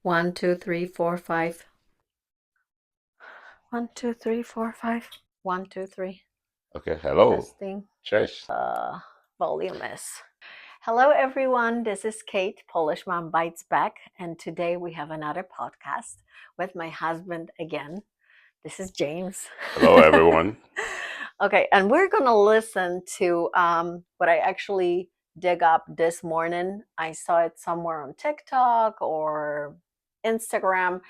One, two, three, four, five. 1, 2, 3, 4, 5. 1, 2, 3. Okay, hello. Testing. Cheers. Volume is. Hello, everyone. This is Kate, Polish Mom Bites Back, and today we have another podcast with my husband again. This is James. Hello, everyone. Okay, and we're gonna listen to what I actually dig up this morning. I saw it somewhere on TikTok or Instagram,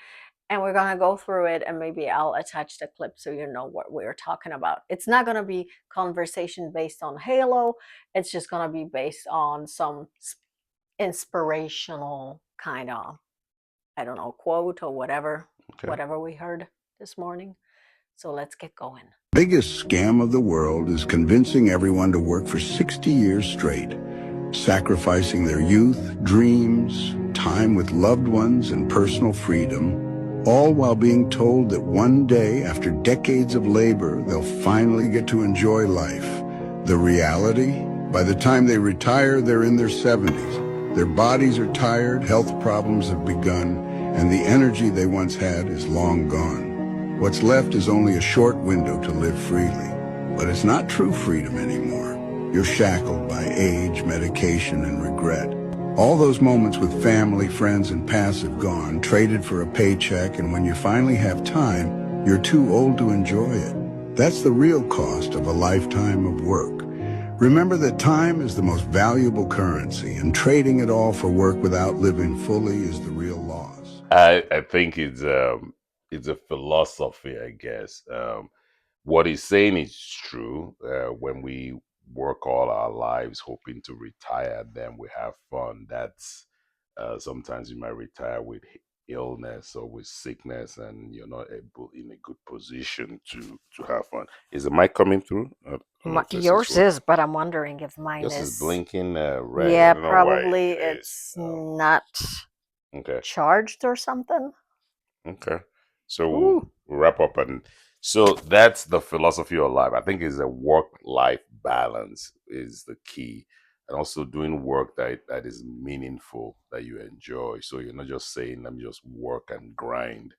and we're going to go through it, and maybe I'll attach the clip so you know what we're talking about. It's not going to be conversation based on Halo. It's just going to be based on some inspirational kind of, I don't know, quote or whatever, Okay. whatever we heard this morning. So let's get going. Biggest scam of the world is convincing everyone to work for 60 years straight, sacrificing their youth, dreams, time with loved ones, and personal freedom, all while being told that one day, after decades of labor, they'll finally get to enjoy life. The reality? By the time they retire, they're in their 70s. Their bodies are tired, health problems have begun, and the energy they once had is long gone. What's left is only a short window to live freely. But it's not true freedom anymore. You're shackled by age, medication, and regret. All those moments with family, friends, and passive gone, traded for a paycheck, and when you finally have time, you're too old to enjoy it. That's the real cost of a lifetime of work. Remember that time is the most valuable currency, and trading it all for work without living fully is the real loss. I think it's a philosophy, I guess. What he's saying is true. When we work all our lives hoping to retire, then we have fun. That's sometimes you might retire with illness or with sickness, and you're not able in a good position to have fun. Is the mic coming through? I don't know if this is Yours working. is, but I'm wondering if mine Yours is is. blinking red. I Yeah, don't know why probably it is. it's not Okay. charged or something. Okay. So Ooh. we'll wrap up. And so that's the philosophy of life. I think is a work-life balance is the key. And also doing work that is meaningful, that you enjoy. So you're not just saying, let me just work and grind.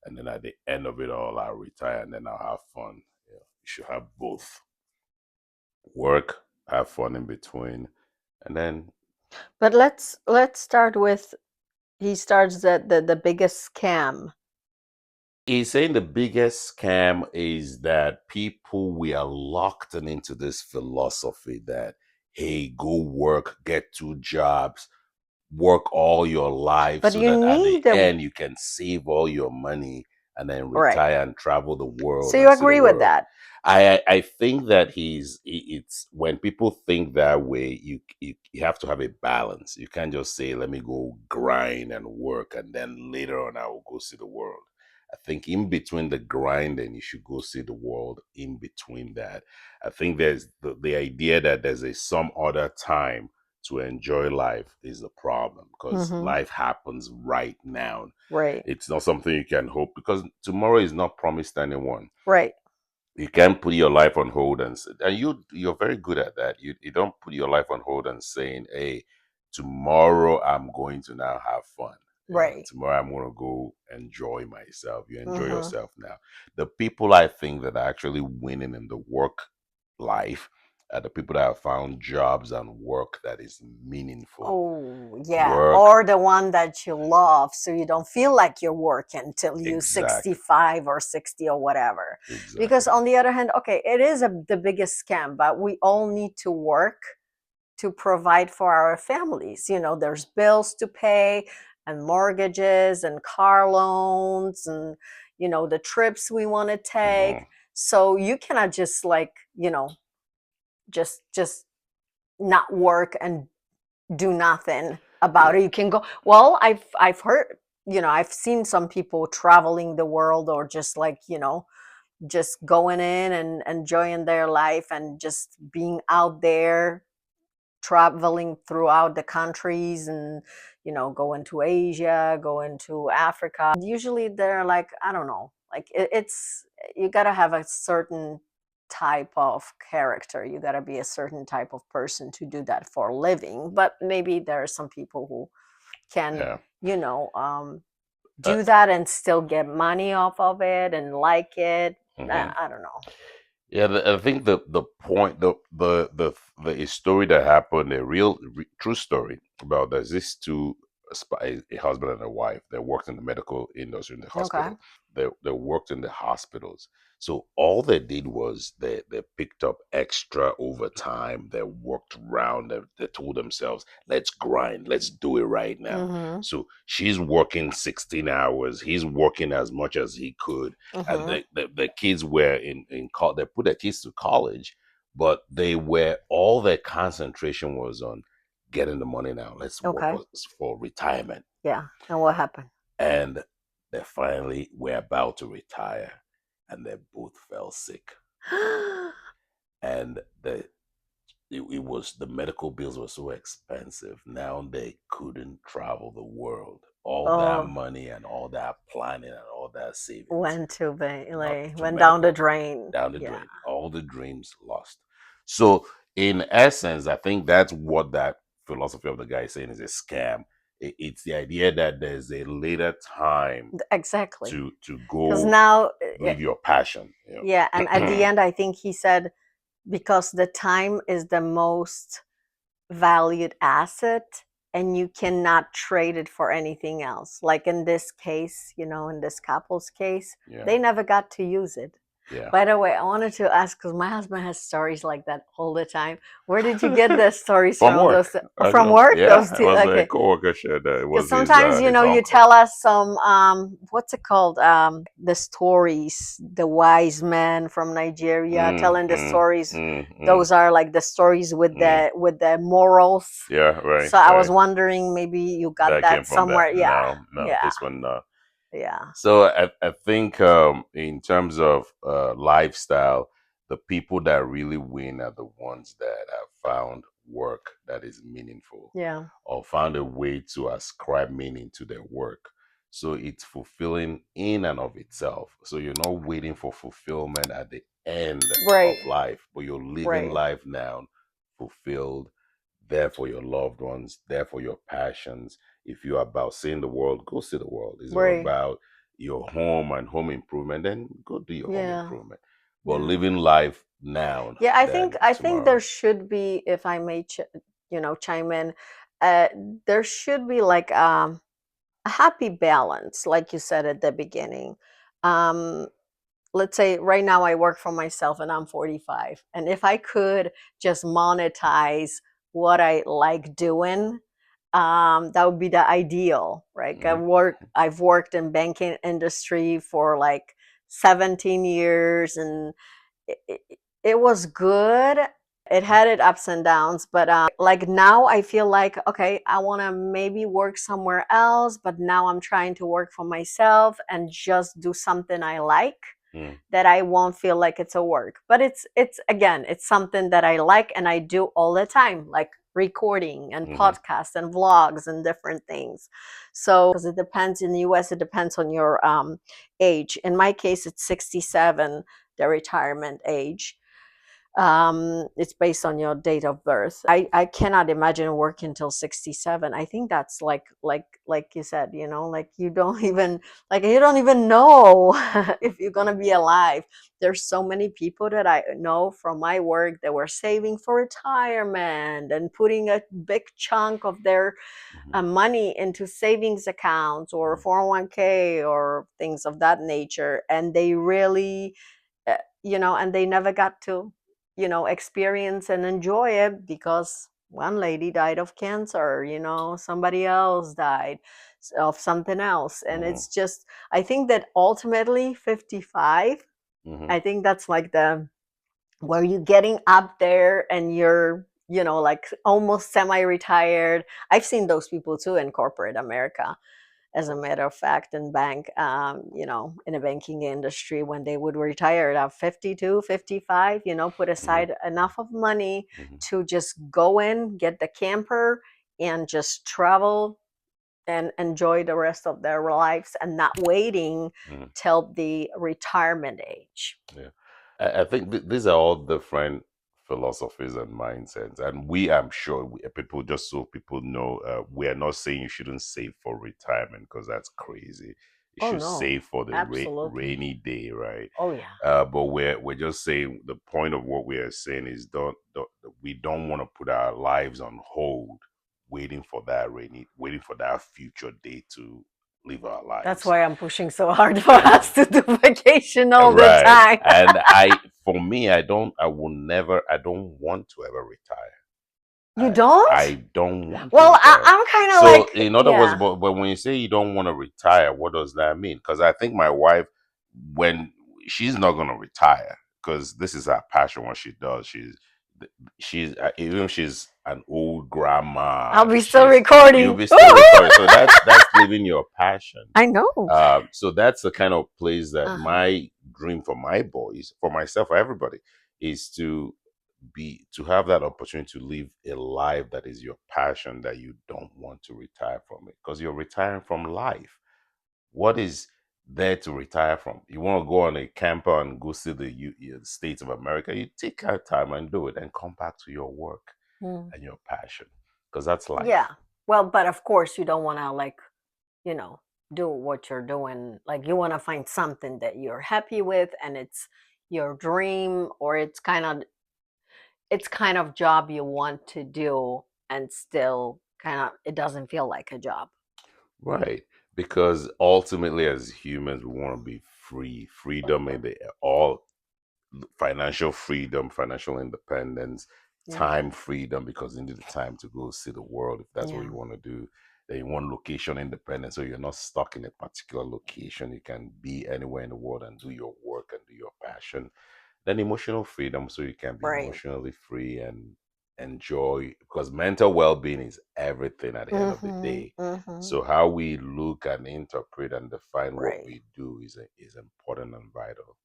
And then at the end of it all, I'll retire and then I'll have fun. You should have both. Work, have fun in between. And then But let's start with he starts the biggest scam. he's saying the biggest scam is that people we are locked into this philosophy that hey, go work, get 2 jobs, work all your life But so you that at the need the end you can save all your money and then right. retire and travel the So world you and see the agree with world. that. I think that it's when people think that way, you have to have a balance. You can't just say, let me go grind and work and then later on I will go see the world. I think in between the grind and you should go see the world in between that. I think there's the idea that there's a some other time to enjoy life is the problem because Mm-hmm. life happens right now. Right. It's not something you can hope because tomorrow is not promised to anyone. Right. You can't put your life on hold and you're very good at that. You don't put your life on hold and saying, hey, tomorrow I'm going to now have fun. Right. Tomorrow I'm going to go enjoy myself. You enjoy Mm-hmm. yourself now. The people I think that are actually winning in the work life are the people that have found jobs and work that is meaningful. Oh, yeah. Work, Or the one that you love, so you don't feel like you're working till you exactly, 65 or 60 or whatever. Because exactly. on the other hand, okay, it is the biggest scam, but we all need to work to provide for our families. There's bills to pay and mortgages and car loans and, the trips we want to take. Mhm. So you cannot just like, just not work and do nothing about Yeah. it. You can go, well, I've heard, I've seen some people traveling the world or just like, just going in and enjoying their life and just being out there traveling throughout the countries and going to Asia, going to Africa. Usually they're like, I don't know, like it's you got to have a certain type of character. You got to be a certain type of person to do that for a living. But maybe there are some people who can, Yeah. you know um Uh, do that and still get money off of it and like it. mhm. I don't know. Yeah, I think the point, the story that happened, a true story about there's this two a husband and a wife that worked in the medical industry in the Okay. hospital. They worked in the hospitals. So all they did was they picked up extra overtime. They worked around. They told themselves, "Let's grind. Let's do it right now." Mm-hmm. So she's working 16 hours. He's working as much as he could, and Mm-hmm. the kids were in college. They put their kids to college, but they were all their concentration was on getting the money now. Let's work Okay. for retirement. Yeah. And what happened? And they finally were about to retire, and they both fell sick. And it was the medical bills were so expensive. Now they couldn't travel the world. All that Oh, money and all that planning and all that savings went to not to went down the medical, drain. down the Yeah. drain. All the dreams lost. So in essence, I think that's what that philosophy of the guy is saying is a scam. It's the idea that there's a later time Exactly. to Because go now, live your passion. yeah, and at the end, I think he said because the time is the most valued asset and you cannot trade it for anything else. Like in this case, in this couple's case, Yeah, they never got to use it. yeah. By the way, I wanted to ask because my husband has stories like that all the time. Where did you get the stories From from? work. Those from work? Yeah, Those it two? was a Okay. coworker shared that it Because was sometimes, his you uncle. tell us some what's it called? The stories, the wise men from Nigeria Mm, telling the mm, stories. mm, mm, Those are like the stories with mm. the morals. Yeah, right, So I was right. wondering maybe you got That came that from that. somewhere. Yeah. No, no, Yeah. this one. Yeah. So I think in terms of lifestyle, the people that really win are the ones that have found work that is meaningful Yeah. or found a way to ascribe meaning to their work. So it's fulfilling in and of itself. So you're not waiting for fulfillment at the end Right. of life, but you're living Right. life now fulfilled, there for your loved ones, there for your passions. If you're about seeing the world, go see the world. If you're Right. about your home and home improvement, then go do your home Yeah. improvement. But Yeah. living life now Yeah, than I think there tomorrow. should be, if I may, chime in, uh, there should be like a happy balance, like you said at the beginning. Um, let's say right now I work for myself and I'm 45, and if I could just monetize what I like doing, that would be the ideal, right? Hmm. I've worked in banking industry for like 17 years, and it was good. It had its ups and downs, but like now I feel like, okay, I want to maybe work somewhere else, but now I'm trying to work for myself and just do something I like, Mm, that I won't feel like it's a work. But it's again, it's something that I like and I do all the time, like recording and hmm. podcasts and vlogs and different things. So because it depends in the US, it depends on your age. In my case, it's 67, the retirement age. It's based on your date of birth. I cannot imagine working till 67. I think that's like you said, like you don't even know if you're gonna be alive. There's so many people that I know from my work that were saving for retirement and putting a big chunk of their Hmm. money into savings accounts or 401k or things of that nature, and they really and they never got to experience and enjoy it because one lady died of cancer, somebody else died of something else. And Hmm. it's just, I think that ultimately 55, Hmm. I think that's like the where you're getting up there and you're like almost semi-retired. I've seen those people too in corporate America, as a matter of fact, in bank, in the banking industry, when they would retire at 52, 55, put Hmm. aside enough of money Hmm. to just go in, get the camper, and just travel and enjoy the rest of their lives and not waiting Hmm. till the retirement age. Yeah. I think these are all different philosophies and mindsets. And I'm sure, people, just so people know, we are not saying you shouldn't save for retirement, because that's crazy. You Oh should no, save for the absolutely. rainy day, right? Oh yeah. But we're just saying, the point of what we are saying is, don't we don't want to put our lives on hold, waiting for that future day to live our That's lives. why I'm pushing so hard for us to do vacation all the Right. time. And for me, I don't want to ever retire. You don't? I don't want to Well, retire. I'm kind of So, like, in other words, yeah. but when you say you don't want to retire, what does that mean? Because I think my wife, when she's not going to retire, because this is her passion, what she does. Even if she's an old I'll grandma, be still you'll recording. be still recording. So that's living your passion. I know. So that's the kind of place that Uh-huh. my dream for my boys, for myself, for everybody, is to have that opportunity to live a life that is your passion, that you don't want to retire from it, because you're retiring from life. What is there to retire from? You want to go on a camper and go see the states of America? You take your time and do it, and come back to your work Mm. and your passion, because that's Yeah. life. Well, but of course, you don't want to like, you know, do what you're doing. Like, you want to find something that you're happy with and it's your dream, or it's kind of job you want to do, and still kind of it doesn't feel like a job. Right. Because ultimately, as humans, we want to be free. Freedom in the all financial freedom, financial independence, Yeah. time freedom, because you need the time to go see the world if that's what Yeah. you want to do. Then you want location independence, so you're not stuck in a particular location. You can be anywhere in the world and do your work and do your passion. Then emotional freedom, so you can be Right. emotionally free and enjoy, because mental well-being is everything at the end of the Mhm. day. Mhm. So how we look and interpret and define what Right. we do is important and vital,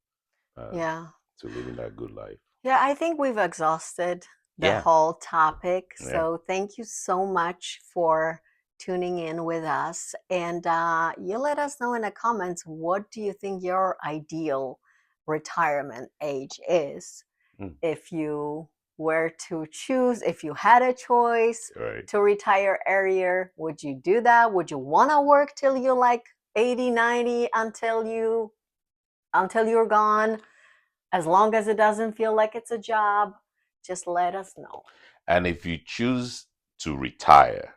uh, Yeah. to living that good life. Yeah, I think we've exhausted the Yeah, whole topic. yeah. So thank you so much for tuning in with us. And you let us know in the comments, what do you think your ideal retirement age is? Mm, If you were to choose, if you had a choice right. to retire earlier, would you do that? Would you want to work till you're like 80, 90, until you're gone? As long as it doesn't feel like it's a job, just let us know. And if you choose to retire,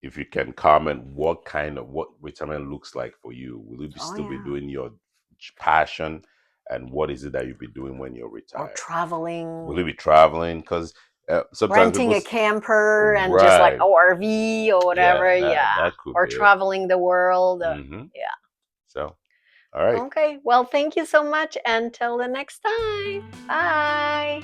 if you can comment what retirement looks like for you, will you Oh, still be yeah. doing your passion, and what is it that you'll be doing when you're Or retired? Will traveling, you be traveling? Because sometimes renting people, a camper and just like right? ORV or Yeah, whatever. that Yeah. that could Or be it. traveling the world. Hmm. Yeah. So, all right. Okay. Well, thank you so much. Until the next time. Bye.